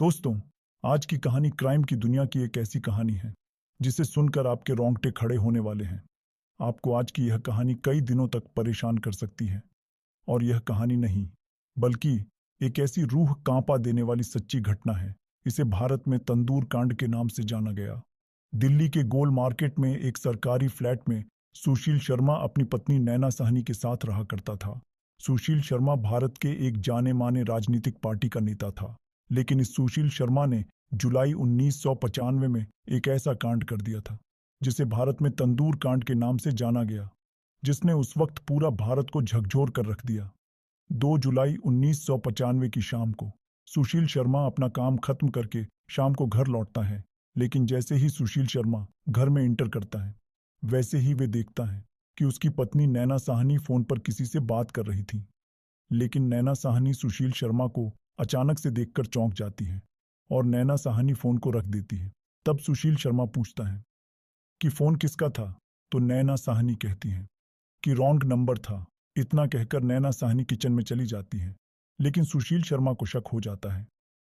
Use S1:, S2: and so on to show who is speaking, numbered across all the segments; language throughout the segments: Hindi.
S1: दोस्तों, आज की कहानी क्राइम की दुनिया की एक ऐसी कहानी है जिसे सुनकर आपके रोंगटे खड़े होने वाले हैं। आपको आज की यह कहानी कई दिनों तक परेशान कर सकती है। और यह कहानी नहीं, बल्कि एक ऐसी रूह कांपा देने वाली सच्ची घटना है। इसे भारत में तंदूर कांड के नाम से जाना गया। दिल्ली के गोल मार्केट में एक सरकारी फ्लैट में सुशील शर्मा अपनी पत्नी नैना साहनी के साथ रहा करता था। सुशील शर्मा भारत के एक जाने माने राजनीतिक पार्टी का नेता था। लेकिन इस सुशील शर्मा ने जुलाई 1995 में एक ऐसा कांड कर दिया था जिसे भारत में तंदूर कांड के नाम से जाना गया, जिसने उस वक्त पूरा भारत को झकझोर कर रख दिया। 2 जुलाई 1995 की शाम को सुशील शर्मा अपना काम खत्म करके शाम को घर लौटता है। लेकिन जैसे ही सुशील शर्मा घर में इंटर करता है, वैसे ही वे देखता है कि उसकी पत्नी नैना साहनी फोन पर किसी से बात कर रही थी। लेकिन नैना साहनी सुशील शर्मा को अचानक से देखकर चौंक जाती है और नैना साहनी फोन को रख देती है। तब सुशील शर्मा पूछता है कि फोन किसका था, तो नैना साहनी कहती है कि रॉन्ग नंबर था। इतना कहकर नैना साहनी किचन में चली जाती है। लेकिन सुशील शर्मा को शक हो जाता है,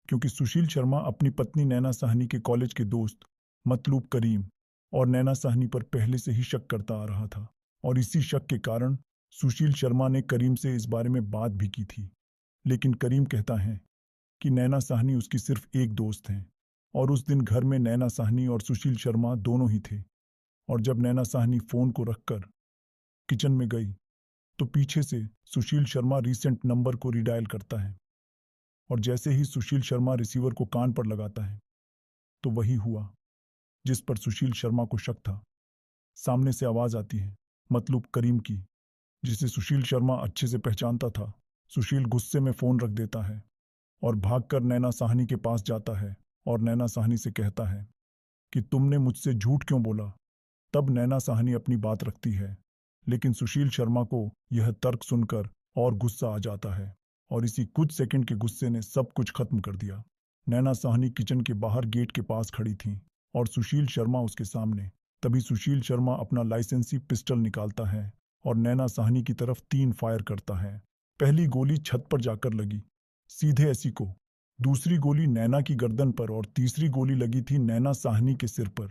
S1: क्योंकि सुशील शर्मा अपनी पत्नी नैना साहनी के कॉलेज के दोस्त मतलूब करीम और नैना साहनी पर पहले से ही शक करता आ रहा था। और इसी शक के कारण सुशील शर्मा ने करीम से इस बारे में बात भी की थी। लेकिन करीम कहता है कि नैना साहनी उसकी सिर्फ एक दोस्त हैं और उस दिन घर में नैना साहनी और सुशील शर्मा दोनों ही थे। और जब नैना साहनी फोन को रखकर किचन में गई, तो पीछे से सुशील शर्मा रीसेंट नंबर को रीडायल करता है। और जैसे ही सुशील शर्मा रिसीवर को कान पर लगाता है, तो वही हुआ जिस पर सुशील शर्मा को शक था। सामने से आवाज आती है मतलूब करीम की, जिसे सुशील शर्मा अच्छे से पहचानता था। सुशील गुस्से में फोन रख देता है और भागकर नैना साहनी के पास जाता है और नैना साहनी से कहता है कि तुमने मुझसे झूठ क्यों बोला। तब नैना साहनी अपनी बात रखती है, लेकिन सुशील शर्मा को यह तर्क सुनकर और गुस्सा आ जाता है और इसी कुछ सेकंड के गुस्से ने सब कुछ खत्म कर दिया। नैना साहनी किचन के बाहर गेट के पास खड़ी थी और सुशील शर्मा उसके सामने। तभी सुशील शर्मा अपना लाइसेंसी पिस्टल निकालता है और नैना साहनी की तरफ 3 फायर करता है। पहली गोली छत पर जाकर लगी सीधे ऐसी को, दूसरी गोली नैना की गर्दन पर और तीसरी गोली लगी थी नैना साहनी के सिर पर।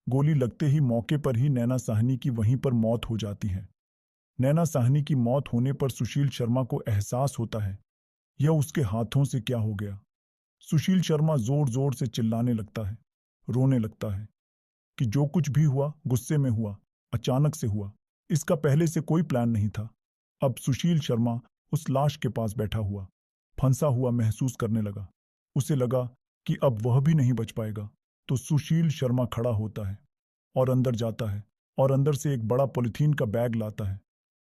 S1: गोली लगते ही मौके पर ही नैना साहनी की वहीं पर मौत हो जाती है। नैना साहनी की मौत होने पर सुशील शर्मा को एहसास होता है यह उसके हाथों से क्या हो गया। सुशील शर्मा जोर जोर से चिल्लाने लगता है, रोने लगता है कि जो कुछ भी हुआ गुस्से में हुआ, अचानक से हुआ, इसका पहले से कोई प्लान नहीं था। अब सुशील शर्मा उस लाश के पास बैठा हुआ फंसा हुआ महसूस करने लगा। उसे लगा कि अब वह भी नहीं बच पाएगा। तो सुशील शर्मा खड़ा होता है और अंदर जाता है और अंदर से एक बड़ा पॉलिथीन का बैग लाता है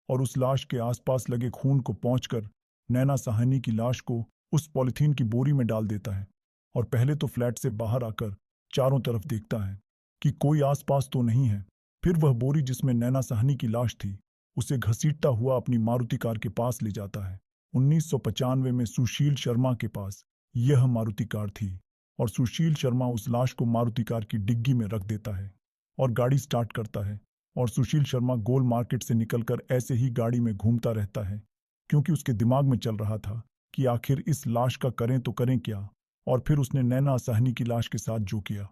S1: और उस लाश के आसपास लगे खून को पोंछकर नैना साहनी की लाश को उस पॉलिथीन की बोरी में डाल देता है। और पहले तो फ्लैट से बाहर आकर चारों तरफ देखता है कि कोई आसपास तो नहीं है। फिर वह बोरी जिसमें नैना साहनी की लाश थी, उसे घसीटता हुआ अपनी मारुति कार के पास ले जाता है। 1995 में सुशील शर्मा के पास यह मारुति कार थी और सुशील शर्मा उस लाश को मारुति कार की डिग्गी में रख देता है और गाड़ी स्टार्ट करता है। और सुशील शर्मा गोल मार्केट से निकलकर ऐसे ही गाड़ी में घूमता रहता है, क्योंकि उसके दिमाग में चल रहा था कि आखिर इस लाश का करें तो करें क्या। और फिर उसने नैना साहनी की लाश के साथ जो किया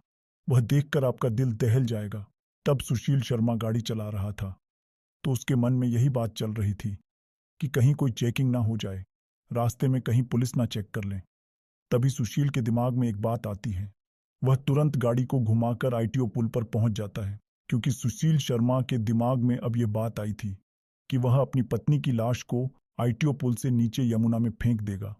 S1: वह देखकर आपका दिल दहल जाएगा। तब सुशील शर्मा गाड़ी चला रहा था, तो उसके मन में यही बात चल रही थी कि कहीं कोई चेकिंग ना हो जाए, रास्ते में कहीं पुलिस ना चेक कर ले। तभी सुशील के दिमाग में एक बात आती है। वह तुरंत गाड़ी को घुमाकर आईटीओ पुल पर पहुंच जाता है, क्योंकि सुशील शर्मा के दिमाग में अब यह बात आई थी कि वह अपनी पत्नी की लाश को आईटीओ पुल से नीचे यमुना में फेंक देगा।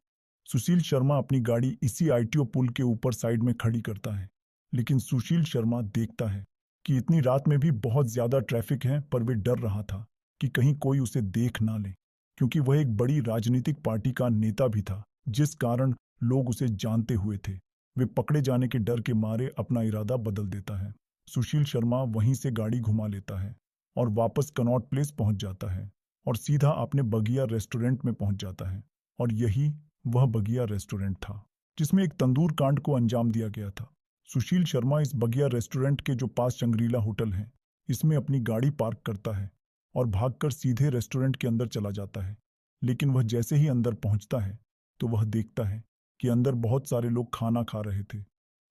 S1: सुशील शर्मा अपनी गाड़ी इसी आईटीओ पुल के ऊपर साइड में खड़ी करता है। लेकिन सुशील शर्मा देखता है कि इतनी रात में भी बहुत ज्यादा ट्रैफिक है, पर वे डर रहा था कि कहीं कोई उसे देख ना ले, क्योंकि वह एक बड़ी राजनीतिक पार्टी का नेता भी था, जिस कारण लोग उसे जानते हुए थे। वे पकड़े जाने के डर के मारे अपना इरादा बदल देता है। सुशील शर्मा वहीं से गाड़ी घुमा लेता है और वापस कनॉट प्लेस पहुंच जाता है और सीधा अपने बगिया रेस्टोरेंट में पहुंच जाता है। और यही वह बगिया रेस्टोरेंट था जिसमें एक तंदूर कांड को अंजाम दिया गया था। सुशील शर्मा इस बगिया रेस्टोरेंट के जो पास चंग्रीला होटल है, इसमें अपनी गाड़ी पार्क करता है और भागकर सीधे रेस्टोरेंट के अंदर चला जाता है। लेकिन वह जैसे ही अंदर पहुंचता है, तो वह देखता है कि अंदर बहुत सारे लोग खाना खा रहे थे।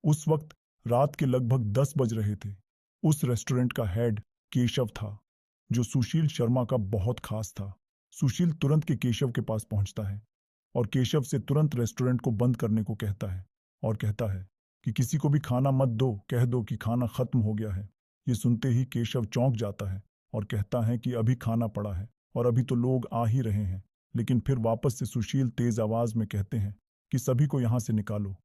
S1: उस वक्त रात के लगभग 10 बज रहे थे। उस रेस्टोरेंट का हेड केशव था, जो सुशील शर्मा का बहुत खास था। सुशील तुरंत के केशव के पास पहुंचता है और केशव से तुरंत रेस्टोरेंट को बंद करने को कहता है और कहता है कि किसी को भी खाना मत दो, कह दो कि खाना खत्म हो गया है। ये सुनते ही केशव चौंक जाता है और कहता है कि अभी खाना पड़ा है और अभी तो लोग आ ही रहे हैं। लेकिन फिर वापस से सुशील तेज आवाज में कहते हैं कि सभी को यहां से निकालो।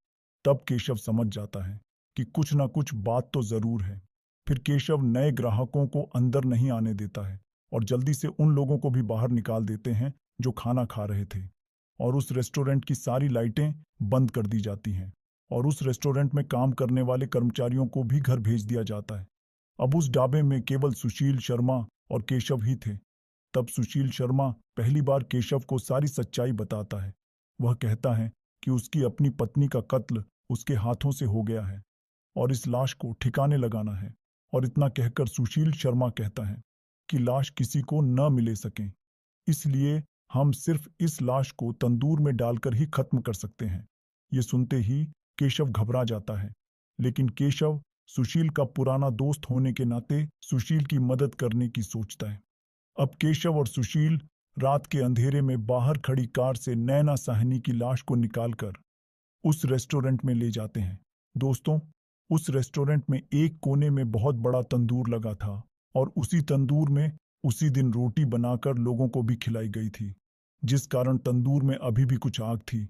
S1: तब केशव समझ जाता है कि कुछ ना कुछ बात तो जरूर है। फिर केशव नए ग्राहकों को अंदर नहीं आने देता है और जल्दी से उन लोगों को भी बाहर निकाल देते हैं जो खाना खा रहे थे। और उस रेस्टोरेंट की सारी लाइटें बंद कर दी जाती हैं और उस रेस्टोरेंट में काम करने वाले कर्मचारियों को भी घर भेज दिया जाता है। अब उस ढाबे में केवल सुशील शर्मा और केशव ही थे। तब सुशील शर्मा पहली बार केशव को सारी सच्चाई बताता है। वह कहता है कि उसकी अपनी पत्नी का कत्ल उसके हाथों से हो गया है और इस लाश को ठिकाने लगाना है। और इतना कहकर सुशील शर्मा कहता है कि लाश किसी को न मिले सके, इसलिए हम सिर्फ इस लाश को तंदूर में डालकर ही खत्म कर सकते हैं। ये सुनते ही केशव घबरा जाता है, लेकिन केशव सुशील का पुराना दोस्त होने के नाते सुशील की मदद करने की सोचता है। अब केशव और सुशील रात के अंधेरे में बाहर खड़ी कार से नैना साहनी की लाश को निकालकर उस रेस्टोरेंट में ले जाते हैं। दोस्तों, उस रेस्टोरेंट में एक कोने में बहुत बड़ा तंदूर लगा था और उसी तंदूर में उसी दिन रोटी बनाकर लोगों को भी खिलाई गई थी, जिस कारण तंदूर में अभी भी कुछ आग थी।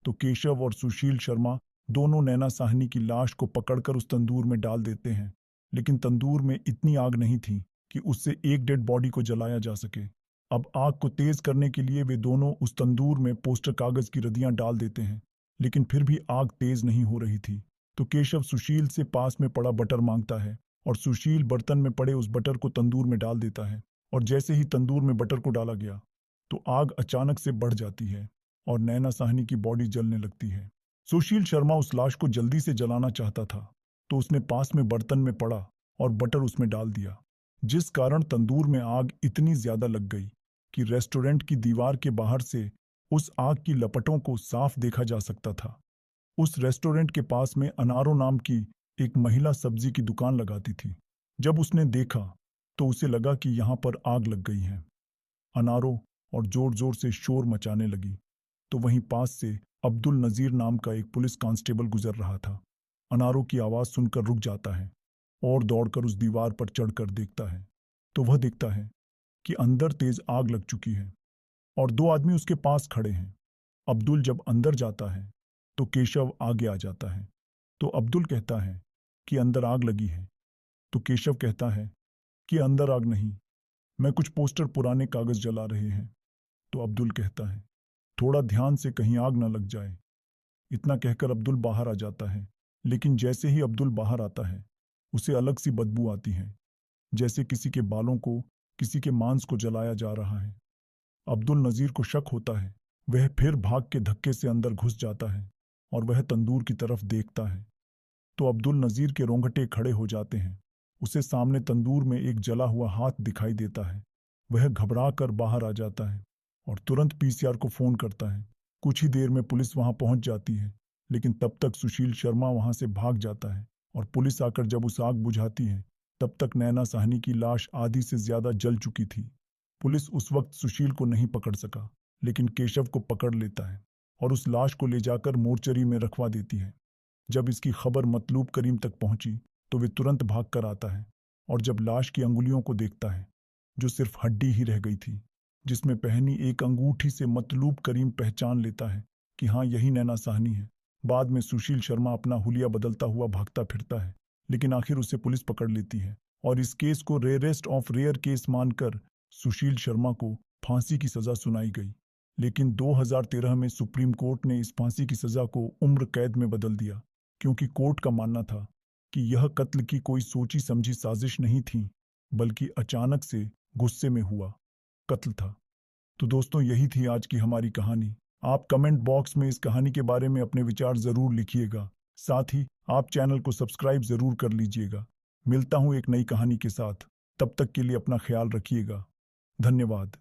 S1: तो केशव और सुशील शर्मा दोनों नैना साहनी की लाश को पकड़कर उस तंदूर में डाल देते हैं, लेकिन तंदूर में इतनी आग नहीं थी कि उससे एक डेड बॉडी को जलाया जा सके। अब आग को तेज करने के लिए वे दोनों उस तंदूर में पोस्टर कागज की रद्दियां डाल देते हैं, लेकिन फिर भी आग तेज नहीं हो रही थी। तो केशव सुशील से पास में पड़ा बटर मांगता है और सुशील बर्तन में पड़े उस बटर को तंदूर में डाल देता है। और जैसे ही तंदूर में बटर को डाला गया तो आग अचानक से बढ़ जाती है और नैना साहनी की बॉडी जलने लगती है। सुशील शर्मा उस लाश को जल्दी से जलाना चाहता था, तो उसने पास में बर्तन में पड़ा और बटर उसमें डाल दिया, जिस कारण तंदूर में आग इतनी ज्यादा लग गई कि रेस्टोरेंट की दीवार के बाहर से उस आग की लपटों को साफ देखा जा सकता था। उस रेस्टोरेंट के पास में अनारो नाम की एक महिला सब्जी की दुकान लगाती थी। जब उसने देखा तो उसे लगा कि यहाँ पर आग लग गई है। अनारो और जोर जोर से शोर मचाने लगी। तो वहीं पास से अब्दुल नजीर नाम का एक पुलिस कांस्टेबल गुजर रहा था। अनारो की आवाज सुनकर रुक जाता है और दौड़कर उस दीवार पर चढ़कर देखता है तो वह देखता है कि अंदर तेज आग लग चुकी है और दो आदमी उसके पास खड़े हैं। अब्दुल जब अंदर जाता है तो केशव आगे आ जाता है। तो अब्दुल कहता है कि अंदर आग लगी है। तो केशव कहता है कि अंदर आग नहीं, मैं कुछ पोस्टर पुराने कागज जला रहे हैं। तो अब्दुल कहता है थोड़ा ध्यान से कहीं आग न लग जाए। इतना कहकर अब्दुल बाहर आ जाता है, लेकिन जैसे ही अब्दुल बाहर आता है उसे अलग सी बदबू आती है, जैसे किसी के बालों को, किसी के मांस को जलाया जा रहा है। अब्दुल नजीर को शक होता है। वह फिर भाग के धक्के से अंदर घुस जाता है और वह तंदूर की तरफ देखता है तो अब्दुल नजीर के रोंगटे खड़े हो जाते हैं। उसे सामने तंदूर में एक जला हुआ हाथ दिखाई देता है। वह घबरा कर बाहर आ जाता है और तुरंत पीसीआर को फोन करता है। कुछ ही देर में पुलिस वहां पहुंच जाती है, लेकिन तब तक सुशील शर्मा वहां से भाग जाता है और पुलिस आकर जब उस आग बुझाती है तब तक नैना साहनी की लाश आधी से ज्यादा जल चुकी थी। पुलिस उस वक्त सुशील को नहीं पकड़ सका, लेकिन केशव को पकड़ लेता है और उस लाश को ले जाकर मोर्चरी में रखवा देती है। जब इसकी खबर मतलूब करीम तक पहुंची तो वे तुरंत भाग कर आता है और जब लाश की अंगुलियों को देखता है, जो सिर्फ हड्डी ही रह गई थी, जिसमें पहनी एक अंगूठी से मतलूब करीम पहचान लेता है कि हाँ, यही नैना साहनी है। बाद में सुशील शर्मा अपना हुलिया बदलता हुआ भागता फिरता है, लेकिन आखिर उसे पुलिस पकड़ लेती है और इस केस को रेयरेस्ट ऑफ रेयर केस मानकर सुशील शर्मा को फांसी की सजा सुनाई गई। लेकिन 2013 में सुप्रीम कोर्ट ने इस फांसी की सजा को उम्र कैद में बदल दिया, क्योंकि कोर्ट का मानना था कि यह कत्ल की कोई सोची समझी साजिश नहीं थी, बल्कि अचानक से गुस्से में हुआ कत्ल था। तो दोस्तों, यही थी आज की हमारी कहानी। आप कमेंट बॉक्स में इस कहानी के बारे में अपने विचार जरूर लिखिएगा। साथ ही आप चैनल को सब्सक्राइब जरूर कर लीजिएगा। मिलता हूं एक नई कहानी के साथ। तब तक के लिए अपना ख्याल रखिएगा। धन्यवाद।